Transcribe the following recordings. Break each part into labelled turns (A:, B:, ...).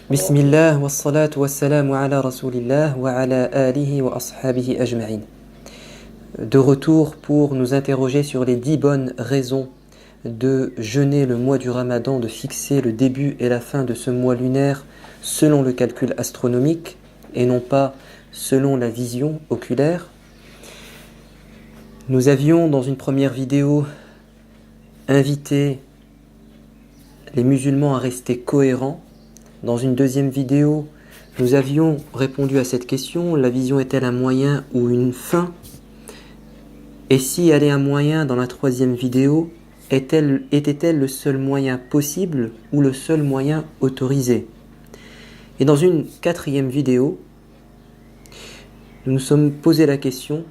A: Bismillah wa salatu wa salamu ala rasulillah wa ala alihi wa ashabihi ajma'in. De retour pour nous interroger sur les 10 bonnes raisons de jeûner le mois du Ramadan, de fixer le début et la fin de ce mois lunaire selon le calcul astronomique et non pas selon la vision oculaire. Nous avions dans une première vidéo invité les musulmans à rester cohérents. Dans une deuxième vidéo, nous avions répondu à cette question: la vision est-elle un moyen ou une fin? Et si elle est un moyen, dans la troisième vidéo, était-elle le seul moyen possible ou le seul moyen autorisé? Et dans une quatrième vidéo, nous nous sommes posé la question: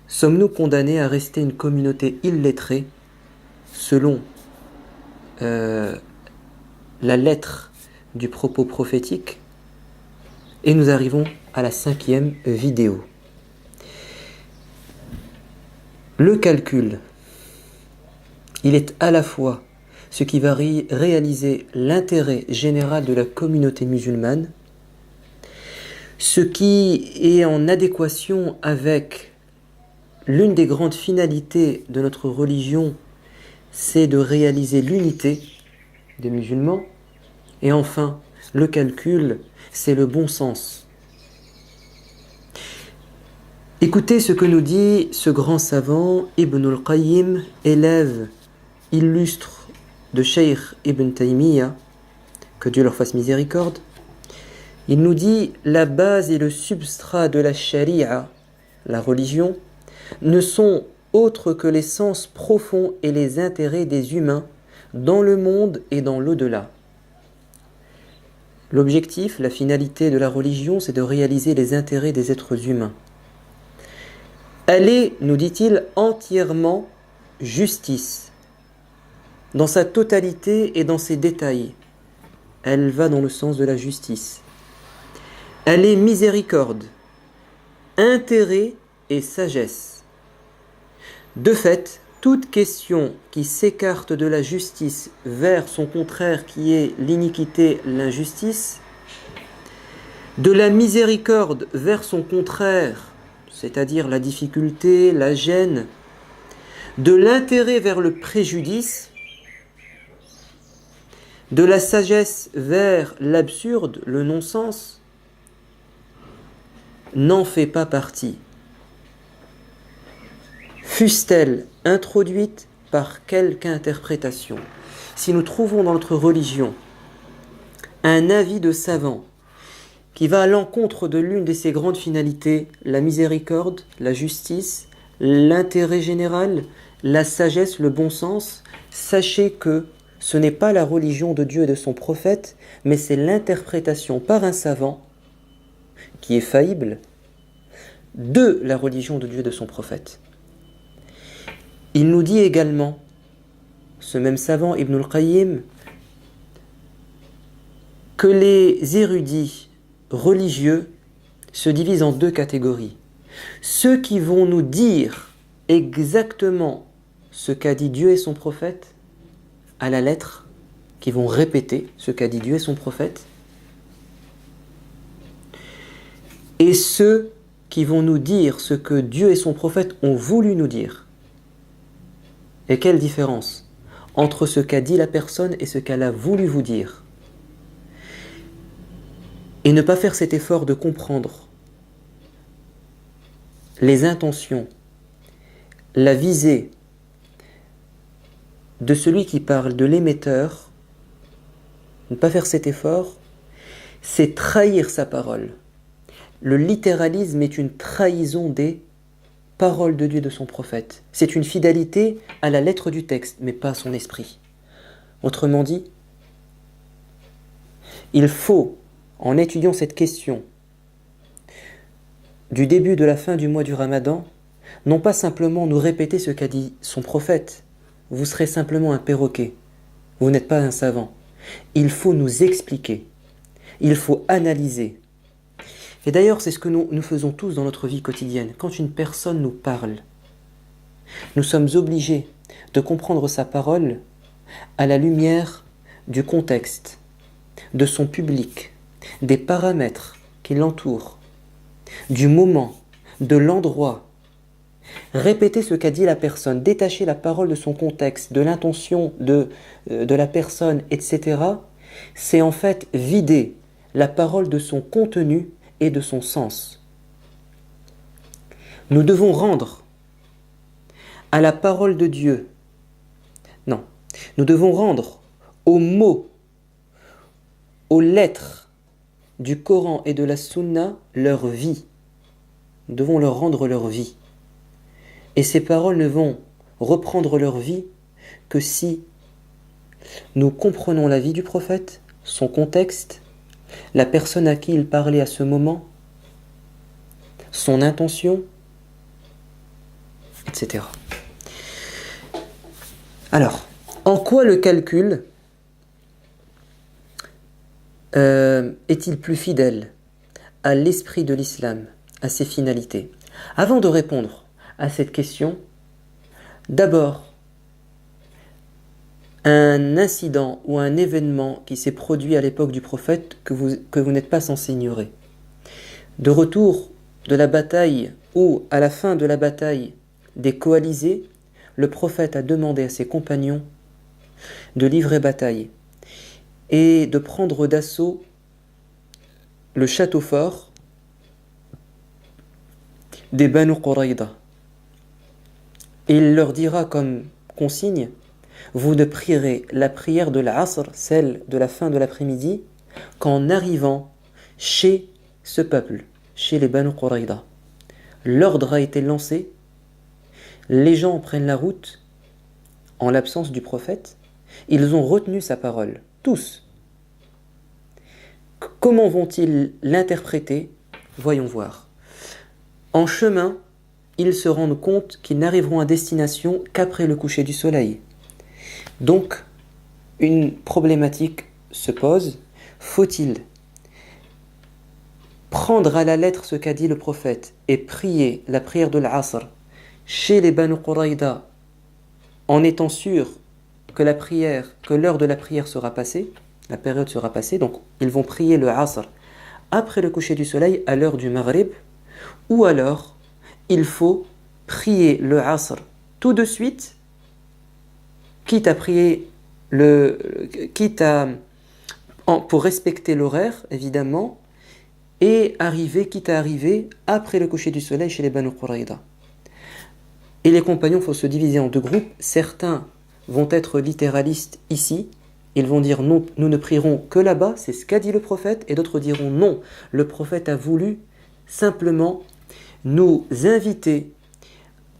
A: sommes-nous condamnés à rester une communauté illettrée selon la lettre du propos prophétique? Et nous arrivons à la cinquième vidéo. Le calcul, il est à la fois ce qui va réaliser l'intérêt général de la communauté musulmane, ce qui est en adéquation avec l'une des grandes finalités de notre religion, c'est de réaliser l'unité des musulmans. Et enfin, le calcul, c'est le bon sens. Écoutez ce que nous dit ce grand savant, Ibn al-Qayyim, élève illustre de Cheikh Ibn Taymiyyah, que Dieu leur fasse miséricorde. Il nous dit: la base et le substrat de la charia, la religion, ne sont autres que les sens profonds et les intérêts des humains dans le monde et dans l'au-delà. L'objectif, la finalité de la religion, c'est de réaliser les intérêts des êtres humains. Elle est, nous dit-il, entièrement justice, dans sa totalité et dans ses détails. Elle va dans le sens de la justice. Elle est miséricorde, intérêt et sagesse. De fait, toute question qui s'écarte de la justice vers son contraire qui est l'iniquité, l'injustice, de la miséricorde vers son contraire, c'est-à-dire la difficulté, la gêne, de l'intérêt vers le préjudice, de la sagesse vers l'absurde, le non-sens, n'en fait pas partie. Fût-elle introduite par quelque interprétation. Si nous trouvons dans notre religion un avis de savant qui va à l'encontre de l'une de ses grandes finalités, la miséricorde, la justice, l'intérêt général, la sagesse, le bon sens, sachez que ce n'est pas la religion de Dieu et de son prophète, mais c'est l'interprétation par un savant qui est faillible de la religion de Dieu et de son prophète. Il nous dit également, ce même savant Ibn al-Qayyim, que les érudits religieux se divisent en deux catégories. Ceux qui vont nous dire exactement ce qu'a dit Dieu et son prophète à la lettre, qui vont répéter ce qu'a dit Dieu et son prophète, et ceux qui vont nous dire ce que Dieu et son prophète ont voulu nous dire. Et quelle différence entre ce qu'a dit la personne et ce qu'elle a voulu vous dire. Et ne pas faire cet effort de comprendre les intentions, la visée de celui qui parle, de l'émetteur, ne pas faire cet effort, c'est trahir sa parole. Le littéralisme est une trahison des paroles de Dieu et de son prophète. C'est une fidélité à la lettre du texte, mais pas à son esprit. Autrement dit, il faut, en étudiant cette question du début de la fin du mois du Ramadan, non pas simplement nous répéter ce qu'a dit son prophète. Vous serez simplement un perroquet. Vous n'êtes pas un savant. Il faut nous expliquer. Il faut analyser. Et d'ailleurs, c'est ce que nous faisons tous dans notre vie quotidienne. Quand une personne nous parle, nous sommes obligés de comprendre sa parole à la lumière du contexte, de son public, des paramètres qui l'entourent, du moment, de l'endroit. Répéter ce qu'a dit la personne, détacher la parole de son contexte, de l'intention de la personne, etc., c'est en fait vider la parole de son contenu et de son sens. Nous devons rendre à la parole de Dieu, non, nous devons rendre aux mots, aux lettres du Coran et de la Sunna leur vie. Nous devons leur rendre leur vie. Et ces paroles ne vont reprendre leur vie que si nous comprenons la vie du prophète, son contexte, la personne à qui il parlait à ce moment, son intention, etc. Alors, en quoi le calcul est-il plus fidèle à l'esprit de l'islam, à ses finalités? Avant de répondre à cette question, d'abord, un incident ou un événement qui s'est produit à l'époque du prophète que vous n'êtes pas censé ignorer. De retour de la bataille ou à la fin de la bataille des coalisés, le prophète a demandé à ses compagnons de livrer bataille et de prendre d'assaut le château fort des Banu Qurayda. Et il leur dira comme consigne: vous ne prierez la prière de l'Asr, celle de la fin de l'après-midi, qu'en arrivant chez ce peuple, chez les Banu Qurayda. L'ordre a été lancé, les gens prennent la route en l'absence du prophète, ils ont retenu sa parole, tous. Comment vont-ils l'interpréter? Voyons voir. En chemin, ils se rendent compte qu'ils n'arriveront à destination qu'après le coucher du soleil. Donc, une problématique se pose. Faut-il prendre à la lettre ce qu'a dit le prophète et prier la prière de l'Asr chez les Banu Qurayda en étant sûr que l'heure de la prière sera passée, la période sera passée, donc ils vont prier le Asr après le coucher du soleil à l'heure du Maghrib, ou alors il faut prier le Asr tout de suite, quitte pour respecter l'horaire évidemment, et quitte à arriver après le coucher du soleil chez les Banu Qurayda. Et les compagnons, il faut se diviser en deux groupes. Certains vont être littéralistes ici, ils vont dire non, nous ne prierons que là-bas, c'est ce qu'a dit le prophète, et d'autres diront non, le prophète a voulu simplement nous inviter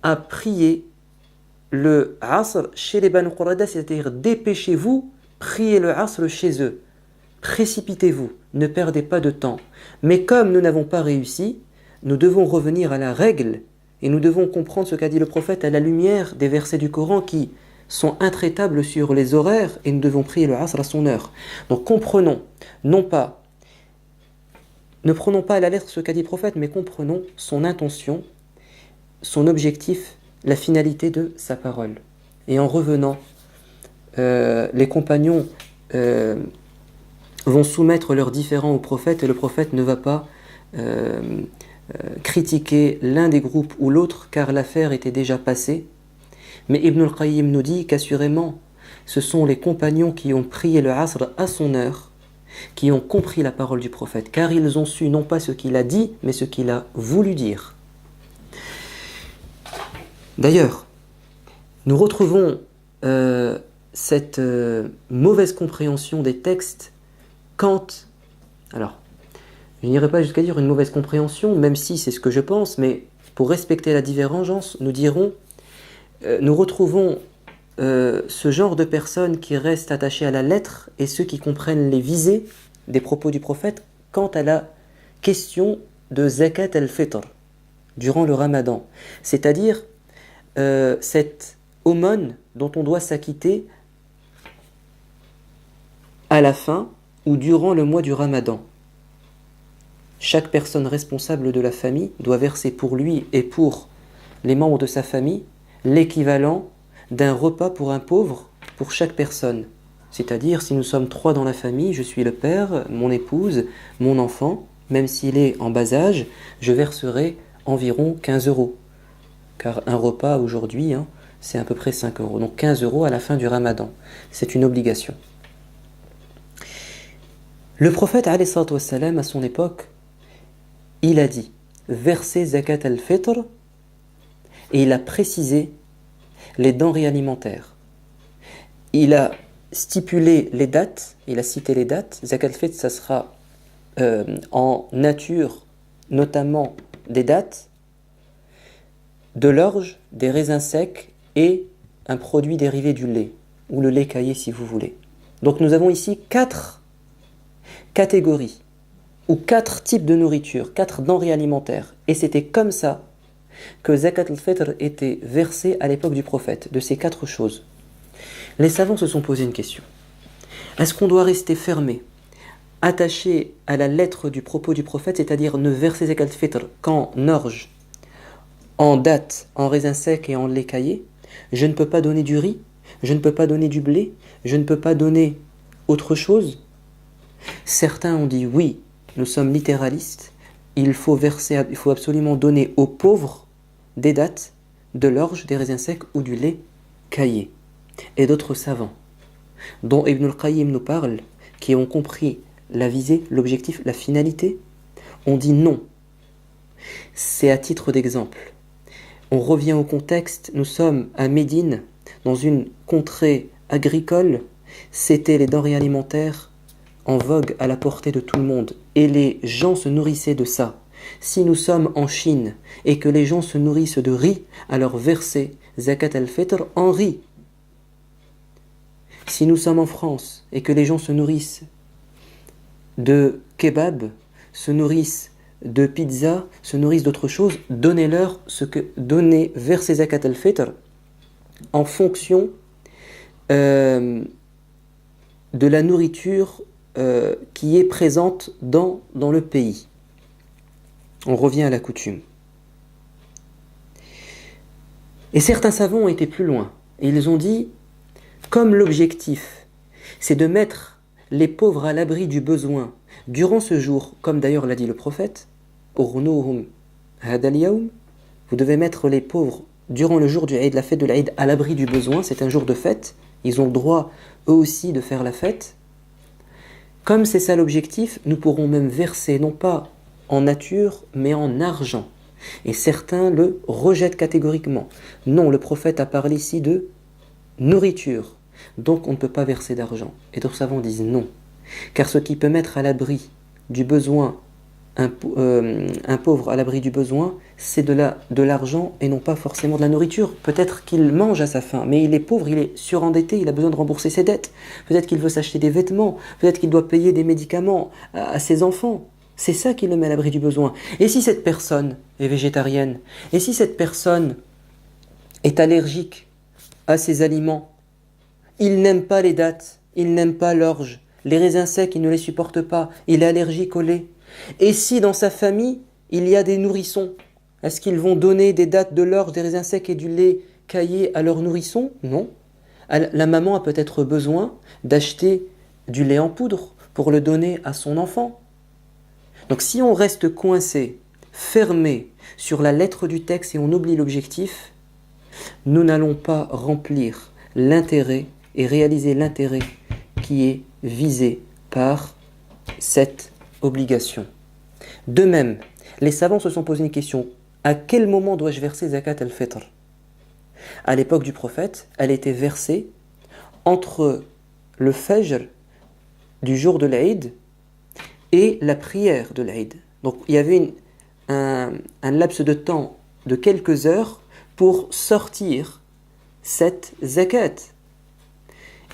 A: à prier le Asr chez les Banu Qurayda, c'est-à-dire dépêchez-vous, priez le Asr chez eux, précipitez-vous, ne perdez pas de temps. Mais comme nous n'avons pas réussi, nous devons revenir à la règle et nous devons comprendre ce qu'a dit le prophète à la lumière des versets du Coran qui sont intraitables sur les horaires, et nous devons prier le Asr à son heure. Donc comprenons, ne prenons pas à la lettre ce qu'a dit le prophète, mais comprenons son intention, son objectif, la finalité de sa parole. Et en revenant, les compagnons vont soumettre leurs différends au prophète, et le prophète ne va pas critiquer l'un des groupes ou l'autre, car l'affaire était déjà passée. Mais Ibn al-Qayyim nous dit qu'assurément, ce sont les compagnons qui ont prié le Asr à son heure, qui ont compris la parole du prophète, car ils ont su non pas ce qu'il a dit, mais ce qu'il a voulu dire. D'ailleurs, nous retrouvons cette mauvaise compréhension des textes quand... Alors, je n'irai pas jusqu'à dire une mauvaise compréhension, même si c'est ce que je pense, mais pour respecter la divergence, nous retrouvons ce genre de personnes qui restent attachées à la lettre et ceux qui comprennent les visées des propos du prophète quant à la question de zakat al-fitr durant le ramadan, c'est-à-dire cette aumône dont on doit s'acquitter à la fin ou durant le mois du ramadan. Chaque personne responsable de la famille doit verser pour lui et pour les membres de sa famille l'équivalent d'un repas pour un pauvre pour chaque personne, C'est-à-dire, si nous sommes 3 dans la famille, je suis le père, mon épouse, mon enfant, même s'il est en bas âge, je verserai environ 15 euros. Car un repas aujourd'hui, c'est à peu près 5 euros. Donc 15 euros à la fin du ramadan. C'est une obligation. Le prophète, alayhi salatu wassalam, à son époque, il a dit verser zakat al-fitr, et il a précisé les denrées alimentaires. Il a stipulé les dates, il a cité les dates. Zakat al-fitr, ça sera en nature, notamment des dates, de l'orge, des raisins secs et un produit dérivé du lait, ou le lait caillé si vous voulez. Donc nous avons ici 4 catégories, ou 4 types de nourriture, 4 denrées alimentaires. Et c'était comme ça que Zakat al-Fitr était versé à l'époque du prophète, de ces 4 choses. Les savants se sont posé une question. Est-ce qu'on doit rester fermé, attaché à la lettre du propos du prophète, c'est-à-dire ne verser Zakat al-Fitr qu'en orge, en date, en raisin sec et en lait caillé? Je ne peux pas donner du riz, je ne peux pas donner du blé, je ne peux pas donner autre chose? Certains ont dit oui, nous sommes littéralistes, il faut absolument donner aux pauvres des dattes, de l'orge, des raisins secs ou du lait caillé. Et d'autres savants, dont Ibn al-Qayyim nous parle, qui ont compris la visée, l'objectif, la finalité, ont dit non. C'est à titre d'exemple. On revient au contexte, nous sommes à Médine, dans une contrée agricole, c'était les denrées alimentaires en vogue à la portée de tout le monde, et les gens se nourrissaient de ça. Si nous sommes en Chine, et que les gens se nourrissent de riz, alors versez Zakat al-Fitr en riz. Si nous sommes en France, et que les gens se nourrissent de kebab, se nourrissent de pizza, se nourrissent d'autre chose, donnez-leur versez Zakat al-Fitr en fonction de la nourriture qui est présente dans le pays. On revient à la coutume. Et certains savants ont été plus loin. Et ils ont dit, comme l'objectif, c'est de mettre les pauvres à l'abri du besoin durant ce jour, comme d'ailleurs l'a dit le prophète, Urnuhum hadal yawm, vous devez mettre les pauvres durant le jour du Eid, la fête de l'Eid, à l'abri du besoin, c'est un jour de fête, ils ont le droit eux aussi de faire la fête. Comme c'est ça l'objectif, nous pourrons même verser non pas en nature, mais en argent. Et certains le rejettent catégoriquement. Non, le prophète a parlé ici de nourriture, donc on ne peut pas verser d'argent. Et d'autres savants disent non, car ce qui peut mettre à l'abri du besoin, un pauvre à l'abri du besoin, c'est de l'argent et non pas forcément de la nourriture. Peut-être qu'il mange à sa faim, mais il est pauvre, il est surendetté, il a besoin de rembourser ses dettes. Peut-être qu'il veut s'acheter des vêtements, peut-être qu'il doit payer des médicaments à ses enfants. C'est ça qui le met à l'abri du besoin. Et si cette personne est végétarienne? Et si cette personne est allergique à ces aliments? Il n'aime pas les dattes, il n'aime pas l'orge, les raisins secs, il ne les supporte pas, il est allergique au lait. Et si dans sa famille, il y a des nourrissons, est-ce qu'ils vont donner des dattes, de l'orge, des raisins secs et du lait caillé à leurs nourrissons? Non. La maman a peut-être besoin d'acheter du lait en poudre pour le donner à son enfant. Donc si on reste coincé, fermé sur la lettre du texte et on oublie l'objectif, nous n'allons pas remplir l'intérêt et réaliser l'intérêt qui est visé par cette obligation. De même, les savants se sont posé une question. À quel moment dois-je verser Zakat al-Fitr? À l'époque du prophète, elle était versée entre le Fajr du jour de l'Aïd et la prière de l'Aïd. Donc il y avait un laps de temps de quelques heures pour sortir cette zakat.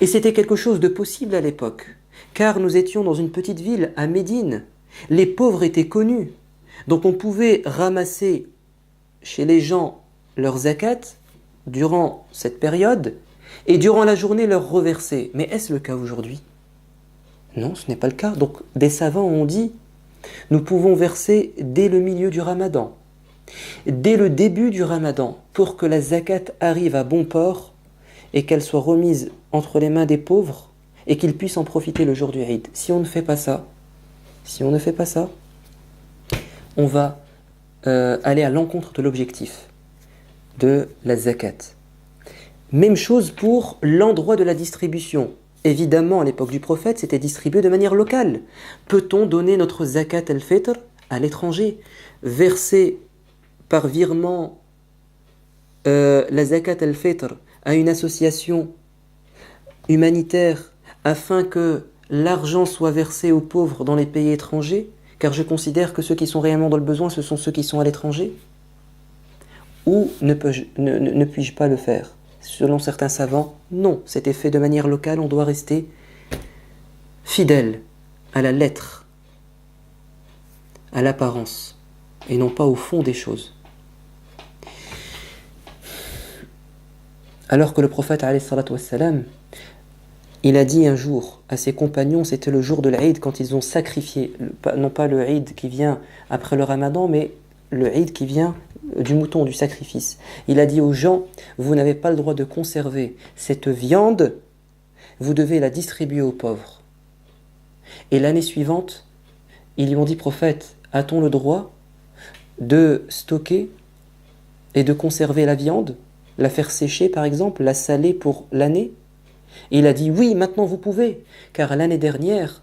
A: Et c'était quelque chose de possible à l'époque, car nous étions dans une petite ville, à Médine. Les pauvres étaient connus, donc on pouvait ramasser chez les gens leur zakat durant cette période, et durant la journée leur reverser. Mais est-ce le cas aujourd'hui? Non, ce n'est pas le cas. Donc des savants ont dit, nous pouvons verser dès le milieu du ramadan, dès le début du ramadan, pour que la zakat arrive à bon port et qu'elle soit remise entre les mains des pauvres et qu'ils puissent en profiter le jour du Eid. Si on ne fait pas ça, on va aller à l'encontre de l'objectif de la zakat. Même chose pour l'endroit de la distribution. Évidemment, à l'époque du prophète, c'était distribué de manière locale. Peut-on donner notre zakat al-fitr à l'étranger, verser par virement la zakat al-fitr à une association humanitaire afin que l'argent soit versé aux pauvres dans les pays étrangers, car je considère que ceux qui sont réellement dans le besoin, ce sont ceux qui sont à l'étranger? Ou ne puis-je pas le faire? Selon certains savants, non, c'était fait de manière locale, on doit rester fidèle à la lettre, à l'apparence, et non pas au fond des choses. Alors que le prophète, alayhi salatu wassalam, il a dit un jour à ses compagnons, c'était le jour de l'Eid, quand ils ont sacrifié, non pas le Eid qui vient après le Ramadan, mais le Eid qui vient du mouton, du sacrifice. Il a dit aux gens, vous n'avez pas le droit de conserver cette viande, vous devez la distribuer aux pauvres. Et l'année suivante, ils lui ont dit, prophète, a-t-on le droit de stocker et de conserver la viande, la faire sécher par exemple, la saler pour l'année? Et il a dit, oui, maintenant vous pouvez, car l'année dernière,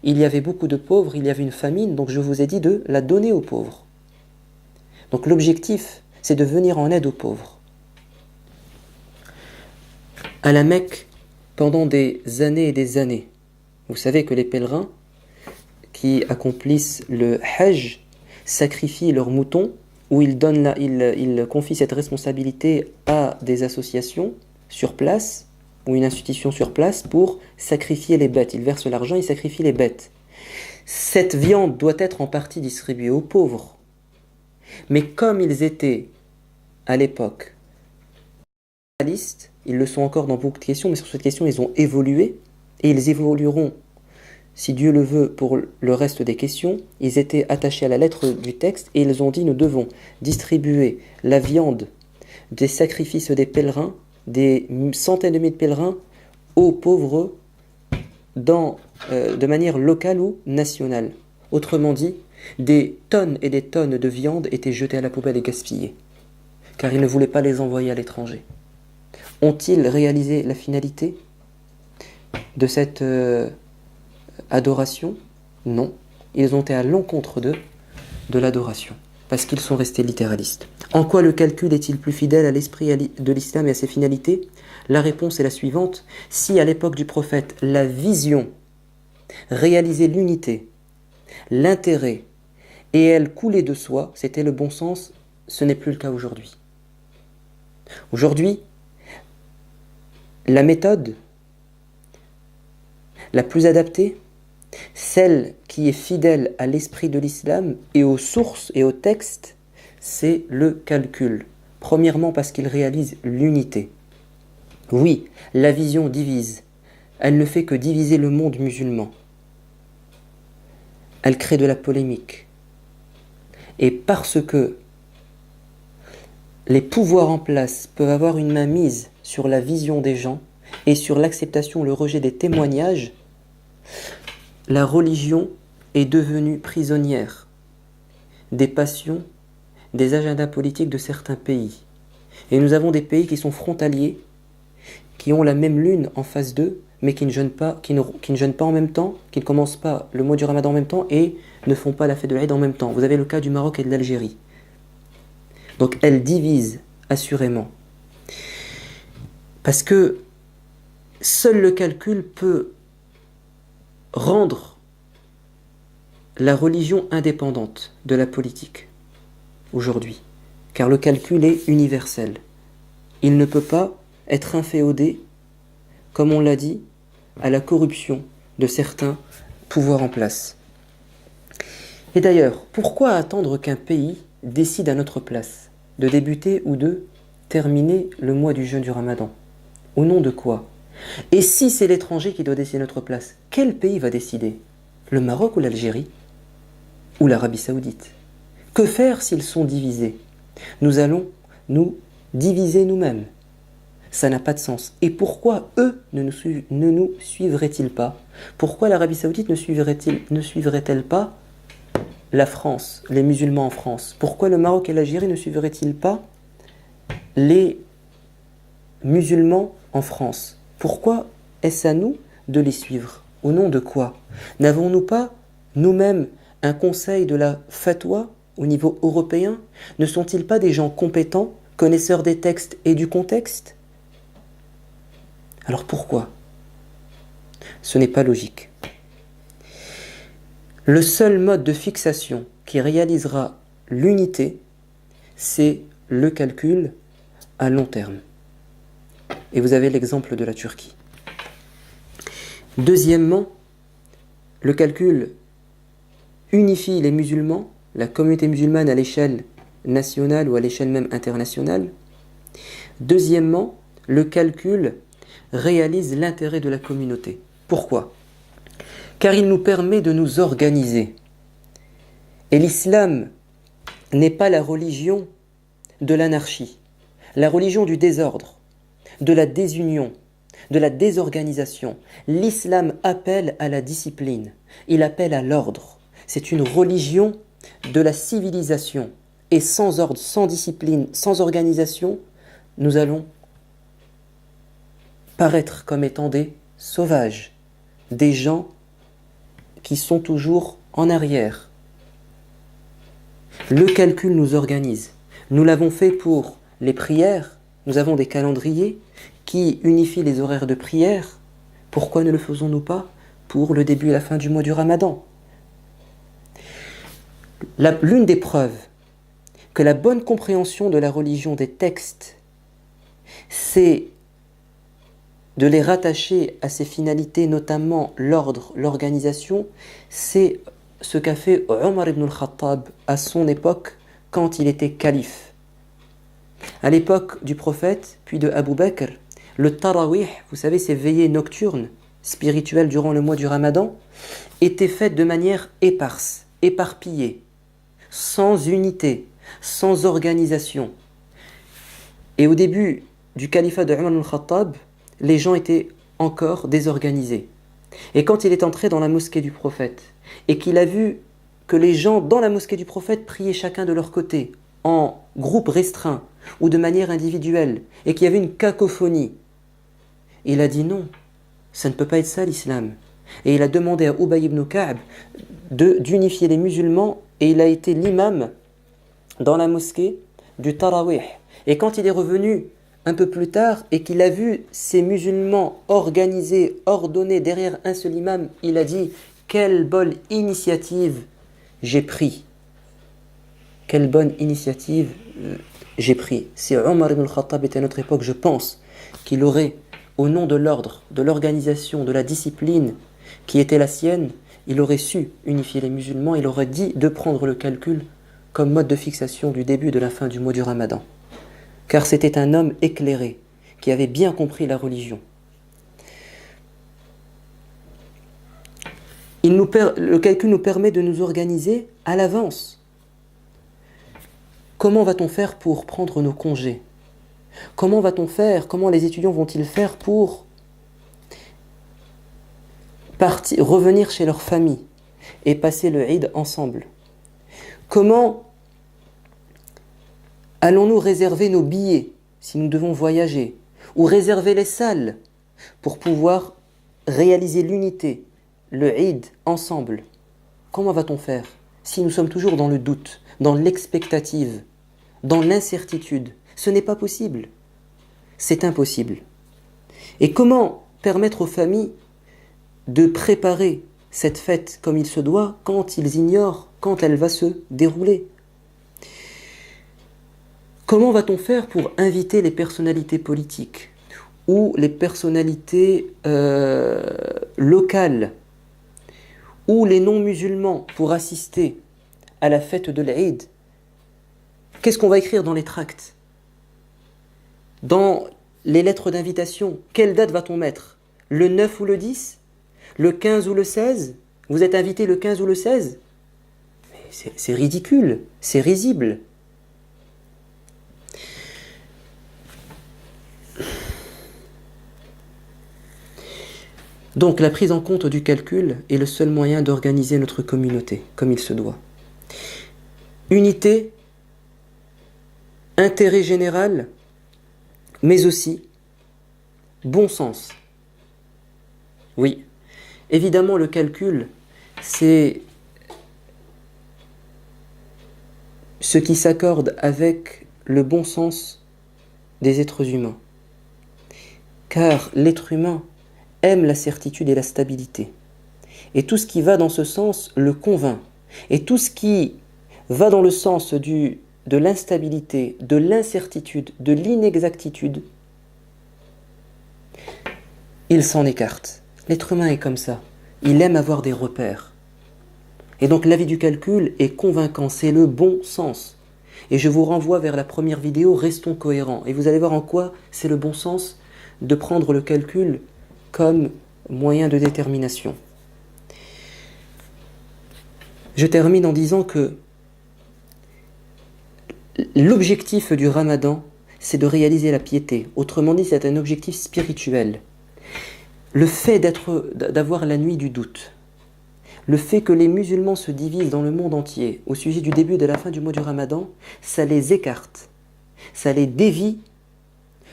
A: il y avait beaucoup de pauvres, il y avait une famine, donc je vous ai dit de la donner aux pauvres. Donc l'objectif, c'est de venir en aide aux pauvres. À la Mecque, pendant des années et des années, vous savez que les pèlerins qui accomplissent le Hajj sacrifient leurs moutons, ou ils confient cette responsabilité à des associations sur place, ou une institution sur place, pour sacrifier les bêtes. Ils versent l'argent, ils sacrifient les bêtes. Cette viande doit être en partie distribuée aux pauvres. Mais comme ils étaient, à l'époque, réalistes, ils le sont encore dans beaucoup de questions, mais sur cette question, ils ont évolué, et ils évolueront, si Dieu le veut, pour le reste des questions. Ils étaient attachés à la lettre du texte, et ils ont dit, nous devons distribuer la viande des sacrifices des pèlerins, des centaines de milliers de pèlerins, aux pauvres, de manière locale ou nationale. Autrement dit, des tonnes et des tonnes de viande étaient jetées à la poubelle et gaspillées, car ils ne voulaient pas les envoyer à l'étranger. Ont-ils réalisé la finalité de cette adoration? Non. Ils ont été à l'encontre de l'adoration, parce qu'ils sont restés littéralistes. En quoi le calcul est-il plus fidèle à l'esprit de l'islam et à ses finalités? La réponse est la suivante. Si à l'époque du prophète, la vision réalisait l'unité, l'intérêt, et elle coulait de soi, c'était le bon sens, ce n'est plus le cas aujourd'hui. Aujourd'hui, la méthode la plus adaptée, celle qui est fidèle à l'esprit de l'islam et aux sources et aux textes, c'est le calcul. Premièrement parce qu'il réalise l'unité. Oui, la vision divise. Elle ne fait que diviser le monde musulman. Elle crée de la polémique. Et parce que les pouvoirs en place peuvent avoir une main mise sur la vision des gens et sur l'acceptation ou le rejet des témoignages, la religion est devenue prisonnière des passions, des agendas politiques de certains pays. Et nous avons des pays qui sont frontaliers, qui ont la même lune en face d'eux, mais qui ne jeûnent pas, qui ne jeûnent pas en même temps, qui ne commencent pas le mois du Ramadan en même temps et ne font pas la fête de l'Aïd en même temps. Vous avez le cas du Maroc et de l'Algérie. Donc elles divisent assurément. Parce que seul le calcul peut rendre la religion indépendante de la politique aujourd'hui. Car le calcul est universel. Il ne peut pas être inféodé, comme on l'a dit, à la corruption de certains pouvoirs en place. Et d'ailleurs, pourquoi attendre qu'un pays décide à notre place de débuter ou de terminer le mois du jeûne du Ramadan? Au nom de quoi? Et si c'est l'étranger qui doit décider à notre place, quel pays va décider? Le Maroc ou l'Algérie? Ou l'Arabie Saoudite? Que faire s'ils sont divisés? Nous allons nous diviser nous-mêmes. Ça n'a pas de sens. Et pourquoi eux ne nous suivraient-ils pas? Pourquoi l'Arabie Saoudite ne suivrait-elle pas la France, les musulmans en France? Pourquoi le Maroc et l'Algérie ne suivraient-ils pas les musulmans en France? Pourquoi est-ce à nous de les suivre? Au nom de quoi? N'avons-nous pas, nous-mêmes, un conseil de la fatwa au niveau européen? Ne sont-ils pas des gens compétents, connaisseurs des textes et du contexte? Alors pourquoi? Ce n'est pas logique. Le seul mode de fixation qui réalisera l'unité, c'est le calcul à long terme. Et vous avez l'exemple de la Turquie. Deuxièmement, le calcul unifie les musulmans, la communauté musulmane à l'échelle nationale ou à l'échelle même internationale. Deuxièmement, le calcul réalise l'intérêt de la communauté. Pourquoi? Car il nous permet de nous organiser. Et l'islam n'est pas la religion de l'anarchie, la religion du désordre, de la désunion, de la désorganisation. L'islam appelle à la discipline, il appelle à l'ordre. C'est une religion de la civilisation. Et sans ordre, sans discipline, sans organisation, nous allons paraître comme étant des sauvages, des gens qui sont toujours en arrière. Le calcul nous organise. Nous l'avons fait pour les prières. Nous avons des calendriers qui unifient les horaires de prière. Pourquoi ne le faisons-nous pas pour le début et la fin du mois du Ramadan? L'une des preuves que la bonne compréhension de la religion des textes, c'est de les rattacher à ses finalités, notamment l'ordre, l'organisation, c'est ce qu'a fait Omar ibn al-Khattab à son époque quand il était calife. À l'époque du prophète, puis de Abu Bakr, le tarawih, vous savez, ces veillées nocturnes, spirituelles durant le mois du Ramadan, étaient faites de manière éparse, éparpillée, sans unité, sans organisation. Et au début du califat de Omar ibn al-Khattab, les gens étaient encore désorganisés. Et quand il est entré dans la mosquée du prophète, et qu'il a vu que les gens dans la mosquée du prophète priaient chacun de leur côté, en groupe restreint, ou de manière individuelle, et qu'il y avait une cacophonie, il a dit non, ça ne peut pas être ça l'islam. Et il a demandé à Ubay ibn Ka'b d'unifier les musulmans, et il a été l'imam dans la mosquée du Tarawih. Et quand il est revenu un peu plus tard et qu'il a vu ces musulmans organisés, ordonnés derrière un seul imam, il a dit « Quelle bonne initiative j'ai pris !» Quelle bonne initiative j'ai pris. Si Omar ibn al-Khattab était à notre époque, je pense qu'il aurait, au nom de l'ordre, de l'organisation, de la discipline qui était la sienne, il aurait su unifier les musulmans, il aurait dit de prendre le calcul comme mode de fixation du début et de la fin du mois du Ramadan. Car c'était un homme éclairé, qui avait bien compris la religion. Le calcul nous permet de nous organiser à l'avance. Comment va-t-on faire pour prendre nos congés? Comment va-t-on faire? Comment les étudiants vont-ils faire pour revenir chez leur famille et passer le Eid ensemble? Comment allons-nous réserver nos billets si nous devons voyager? Ou réserver les salles pour pouvoir réaliser l'unité, le Eid ensemble? Comment va-t-on faire si nous sommes toujours dans le doute, dans l'expectative, dans l'incertitude? Ce n'est pas possible. C'est impossible. Et comment permettre aux familles de préparer cette fête comme il se doit quand ils ignorent quand elle va se dérouler? Comment va-t-on faire pour inviter les personnalités politiques ou les personnalités locales ou les non-musulmans pour assister à la fête de l'Eid? Qu'est-ce qu'on va écrire dans les tracts? Dans les lettres d'invitation, quelle date va-t-on mettre? Le 9 ou le 10? Le 15 ou le 16? Vous êtes invité le 15 ou le 16? Mais c'est ridicule, c'est risible. Donc la prise en compte du calcul est le seul moyen d'organiser notre communauté comme il se doit. Unité, intérêt général, mais aussi bon sens. Oui, évidemment le calcul, c'est ce qui s'accorde avec le bon sens des êtres humains. Car l'être humain aime la certitude et la stabilité. Et tout ce qui va dans ce sens le convainc. Et tout ce qui va dans le sens de l'instabilité, de l'incertitude, de l'inexactitude, il s'en écarte. L'être humain est comme ça. Il aime avoir des repères. Et donc l'avis du calcul est convaincant, c'est le bon sens. Et je vous renvoie vers la première vidéo, restons cohérents. Et vous allez voir en quoi c'est le bon sens de prendre le calcul comme moyen de détermination. Je termine en disant que l'objectif du Ramadan, c'est de réaliser la piété. Autrement dit, c'est un objectif spirituel. Le fait d'avoir la nuit du doute, le fait que les musulmans se divisent dans le monde entier au sujet du début et de la fin du mois du Ramadan, ça les écarte, ça les dévie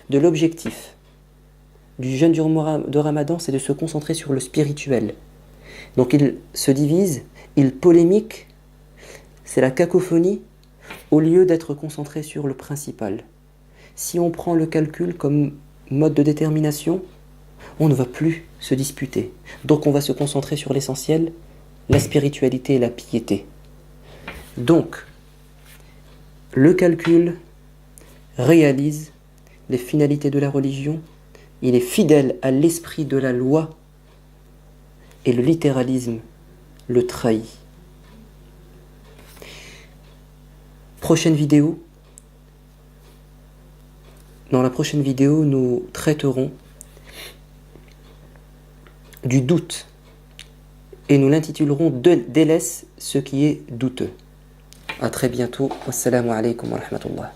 A: de l'objectif du jeûne de Ramadan, c'est de se concentrer sur le spirituel. Donc ils se divisent, ils polémiquent, c'est la cacophonie, au lieu d'être concentrés sur le principal. Si on prend le calcul comme mode de détermination, on ne va plus se disputer. Donc on va se concentrer sur l'essentiel, la spiritualité et la piété. Donc, le calcul réalise les finalités de la religion, il est fidèle à l'esprit de la loi et le littéralisme le trahit. Prochaine vidéo. Dans la prochaine vidéo, nous traiterons du doute et nous l'intitulerons Délaisse ce qui est douteux. À très bientôt. Wassalamu alaikum wa rahmatullah.